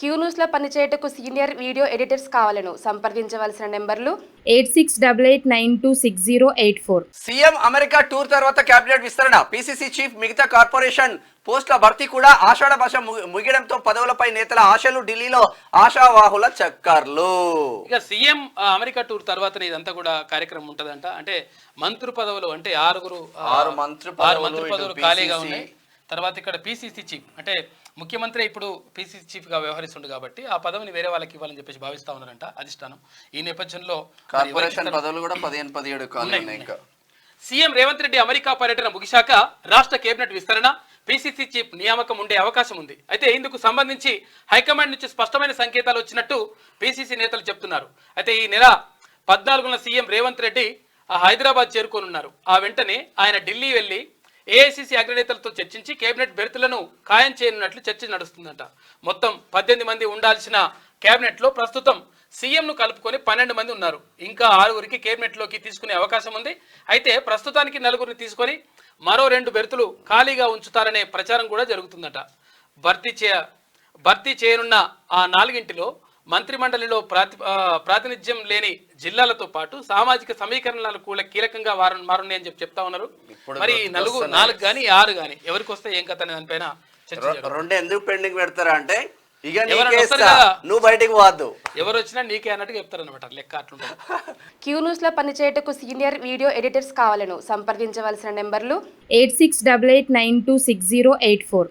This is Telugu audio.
క్యూ న్యూస్లో పనిచేయటకు సీనియర్ వీడియో ఎడిటర్స్ కావాలను సంప్రదించవలసిన నెంబర్లు 8688926084. సీఎం అమెరికా టూర్ తర్వాత కేబినెట్ విస్తరణ, పీసీసీ చీఫ్ మిగతా కార్పొరేషన్ పోస్టుల భర్తీ కూడా ఆషాఢ భాష ముగియడంతో పదవులపై నేతల ఆశలు, ఢిల్లీలో ఆశావాహుల చక్కర్లు. ఇక సీఎం అమెరికా టూర్ తర్వాత ఇదంతా కూడా కార్యక్రమం ఉంటదంట. అంటే మంత్రి పదవులు అంటే ఆరు మంత్రి పదవులు ఖాళీగా ఉన్నాయి. తర్వాత ఇక్కడ పీసీసీ చీఫ్ అంటే ముఖ్యమంత్రి ఇప్పుడు పీసీసీ చీఫ్గా వ్యవహరిస్తుంది కాబట్టి ఆ పదవిని వేరే వాళ్ళకి ఇవ్వాలని చెప్పేసి భావిస్తా ఉన్నారంట అధిష్టానం. ఈ నేపథ్యంలో కార్పొరేషన్ పదవులు కూడా 15-17 సీఎం రేవంత్ రెడ్డి అమెరికా పర్యటన ముగిశాక రాష్ట్ర కేబినెట్ విస్తరణ, పీసీసీ చీఫ్ నియామకం ఉండే అవకాశం ఉంది. అయితే ఇందుకు సంబంధించి హైకమాండ్ నుంచి స్పష్టమైన సంకేతాలు వచ్చినట్టు పీసీసీ నేతలు చెప్తున్నారు. అయితే ఈ నెల 14న సీఎం రేవంత్ రెడ్డి హైదరాబాద్ చేరుకోనున్నారు. ఆ వెంటనే ఆయన ఢిల్లీ వెళ్లి ఏఐసీసీ అగ్రనేతలతో చర్చించి కేబినెట్ బెర్తులను ఖాయం చేయనున్నట్లు చర్చ నడుస్తుందట. మొత్తం 18 మంది ఉండాల్సిన కేబినెట్లో ప్రస్తుతం సీఎంను కలుపుకొని 12 మంది ఉన్నారు. ఇంకా 6గురికి కేబినెట్లోకి తీసుకునే అవకాశం ఉంది. అయితే ప్రస్తుతానికి 4గురిని తీసుకొని మరో 2 బెర్తులు ఖాళీగా ఉంచుతారనే ప్రచారం కూడా జరుగుతుందట. భర్తీ చేయనున్న ఆ 4గింటిలో మంత్రిమండలిలో ప్రాతినిధ్యం లేని జిల్లాలతో పాటు సామాజిక సమీకరణలు కూడా కీలకంగా మారున్నాయని చెప్తా ఉన్నారు. మరి 4 కానీ 6 కానీ ఎవరికి వస్తే ఏం కథ దానిపైన రెండు ఎందుకు పెండింగ్ పెడతారా అంటే ఇక నువ్వు బయటికి పోవద్దు, ఎవరు వచ్చినా నీకే అన్నట్టు చెప్తారనమాట. లెక్క అట్లుంటుంది. క్యూ న్యూస్లో పనిచేయటకు సీనియర్ వీడియో ఎడిటర్స్ కావాలను సంప్రదించవలసిన నెంబర్లు 8688926084.